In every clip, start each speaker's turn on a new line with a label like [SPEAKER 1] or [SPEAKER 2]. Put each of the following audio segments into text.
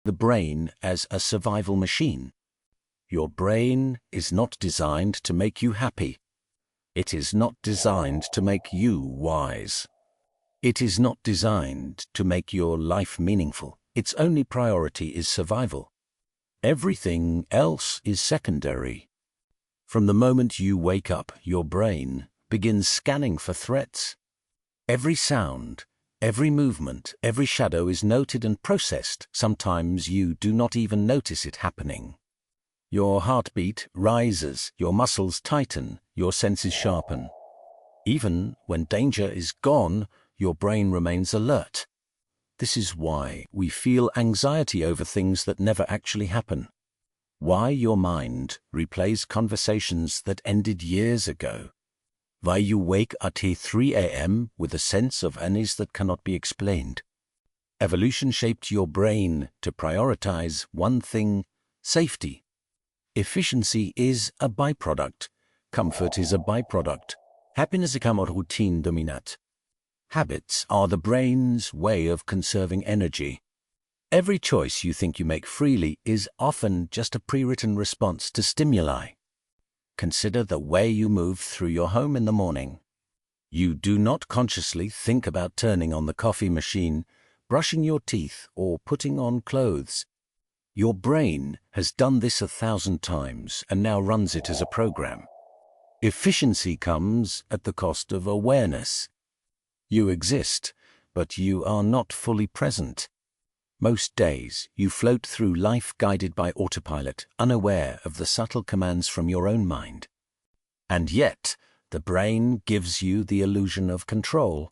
[SPEAKER 1] the brain as a survival machine. Your brain is not designed to make you happy. It is not designed to make you wise. It is not designed to make your life meaningful. Its only priority is survival. Everything else is secondary. From the moment you wake up, your brain begins scanning for threats. Every sound, every movement, every shadow is noted and processed. Sometimes you do not even notice it happening. Your heartbeat rises, your muscles tighten, your senses sharpen. Even when danger is gone, your brain remains alert. This is why we feel anxiety over things that never actually happen. Why your mind replays conversations that ended years ago. Why you wake at 3 a.m. with a sense of unease that cannot be explained. Evolution shaped your brain to prioritize one thing: safety. Efficiency is a byproduct. Comfort is a byproduct. Happiness kam routine dominat. Habits are the brain's way of conserving energy. Every choice you think you make freely is often just a pre-written response to stimuli. Consider the way you move through your home in the morning. You do not consciously think about turning on the coffee machine, brushing your teeth, or putting on clothes. Your brain has done this 1,000 times and now runs it as a program. Efficiency comes at the cost of awareness. You exist, but you are not fully present. Most days, you float through life guided by autopilot, unaware of the subtle commands from your own mind. And yet, the brain gives you the illusion of control.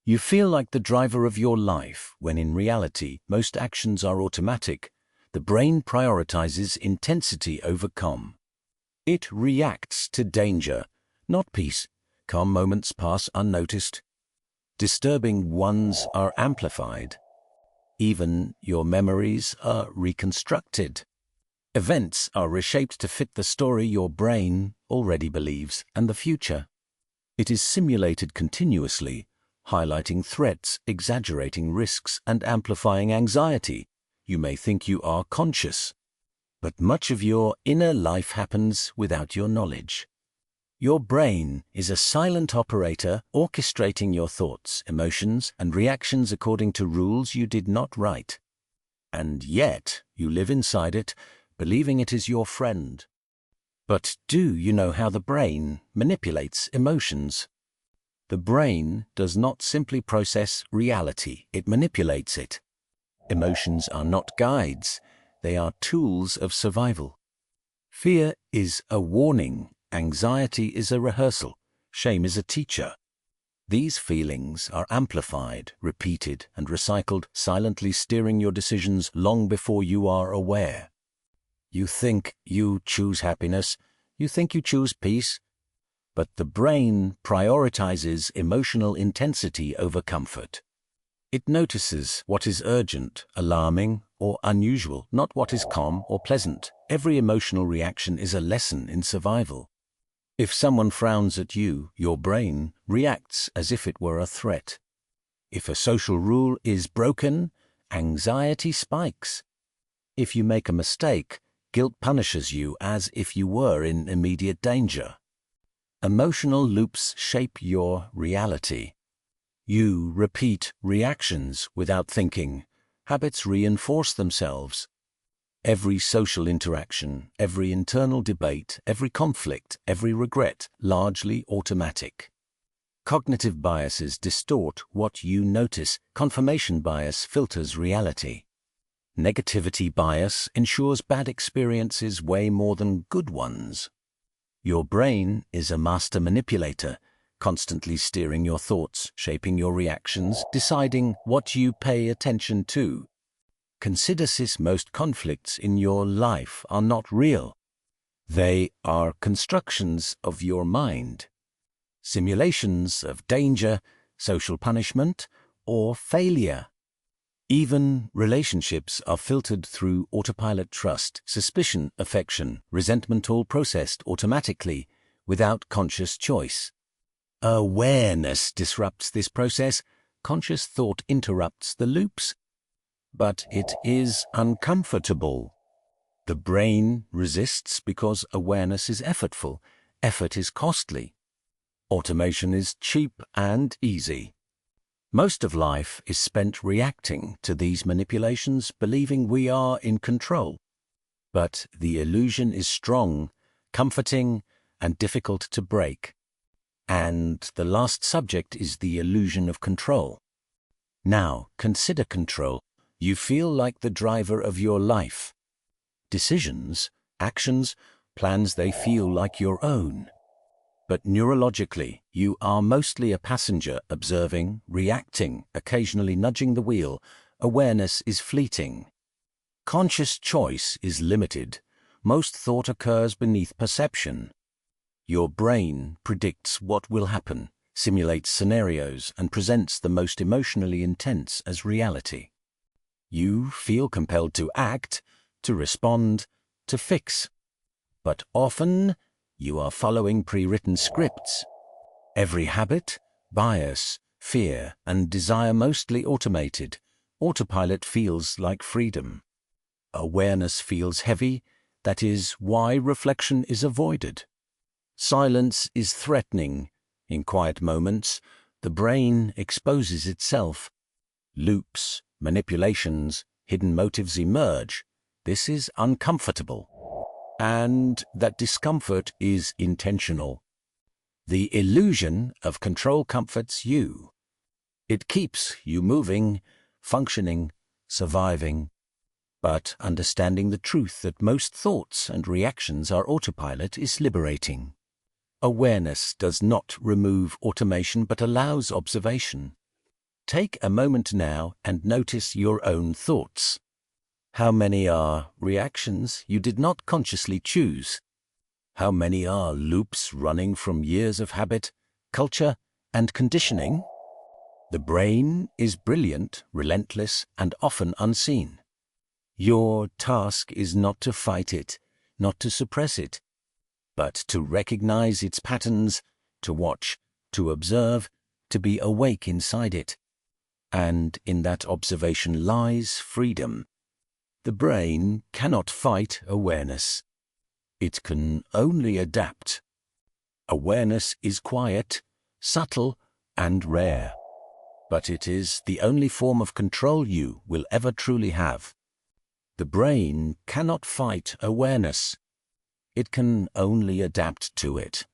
[SPEAKER 1] You feel like the driver of your life, when in reality, most actions are automatic. The brain prioritizes intensity over calm. It reacts to danger, not peace. Calm moments pass unnoticed. Disturbing ones are amplified. Even your memories are reconstructed. Events are reshaped to fit the story your brain already believes and the future. It is simulated continuously, highlighting threats, exaggerating risks, and amplifying anxiety. You may think you are conscious, but much of your inner life happens without your knowledge. Your brain is a silent operator orchestrating your thoughts, emotions, and reactions according to rules you did not write. And yet, you live inside it, believing it is your friend. But do you know how the brain manipulates emotions? The brain does not simply process reality, it manipulates it. Emotions are not guides, they are tools of survival. Fear is a warning, anxiety is a rehearsal, shame is a teacher. These feelings are amplified, repeated, and recycled, silently steering your decisions long before you are aware. You think you choose happiness, you think you choose peace, but the brain prioritizes emotional intensity over comfort. It notices what is urgent, alarming, or unusual, not what is calm or pleasant. Every emotional reaction is a lesson in survival. If someone frowns at you, your brain reacts as if it were a threat. If a social rule is broken, anxiety spikes. If you make a mistake, guilt punishes you as if you were in immediate danger. Emotional loops shape your reality. You repeat reactions without thinking. Habits reinforce themselves. Every social interaction, every internal debate, every conflict, every regret, largely automatic. Cognitive biases distort what you notice. Confirmation bias filters reality. Negativity bias ensures bad experiences weigh more than good ones. Your brain is a master manipulator, constantly steering your thoughts, shaping your reactions, deciding what you pay attention to. Consider this: most conflicts in your life are not real. They are constructions of your mind, simulations of danger, social punishment, or failure. Even relationships are filtered through autopilot: trust, suspicion, affection, resentment, all processed automatically without conscious choice. Awareness disrupts this process. Conscious thought interrupts the loops. but it is uncomfortable. The brain resists because awareness is effortful. Effort is costly. Automation is cheap and easy. Most of life is spent reacting to these manipulations, believing we are in control. But the illusion is strong, comforting, and difficult to break. And the last subject is the illusion of control. Now, consider control. You feel like the driver of your life. Decisions, actions, plans, they feel like your own. But neurologically, you are mostly a passenger, observing, reacting, occasionally nudging the wheel. Awareness is fleeting. Conscious choice is limited. Most thought occurs beneath perception. Your brain predicts what will happen, simulates scenarios, and presents the most emotionally intense as reality. You feel compelled to act, to respond, to fix. But often, you are following pre-written scripts. Every habit, bias, fear, and desire mostly automated. Autopilot feels like freedom. Awareness feels heavy. That is why reflection is avoided. Silence is threatening. In quiet moments, the brain exposes itself. Loops, manipulations, hidden motives emerge. This is uncomfortable. And that discomfort is intentional. The illusion of control comforts you. It keeps you moving, functioning, surviving. But understanding the truth that most thoughts and reactions are autopilot is liberating. Awareness does not remove automation but allows observation. Take a moment now and notice your own thoughts. How many are reactions you did not consciously choose? How many are loops running from years of habit, culture, and conditioning? The brain is brilliant, relentless, and often unseen. Your task is not to fight it, not to suppress it, but to recognize its patterns, to watch, to observe, to be awake inside it. And in that observation lies freedom. The brain cannot fight awareness. It can only adapt. Awareness is quiet, subtle, and rare. But it is the only form of control you will ever truly have. The brain cannot fight awareness. It can only adapt to it.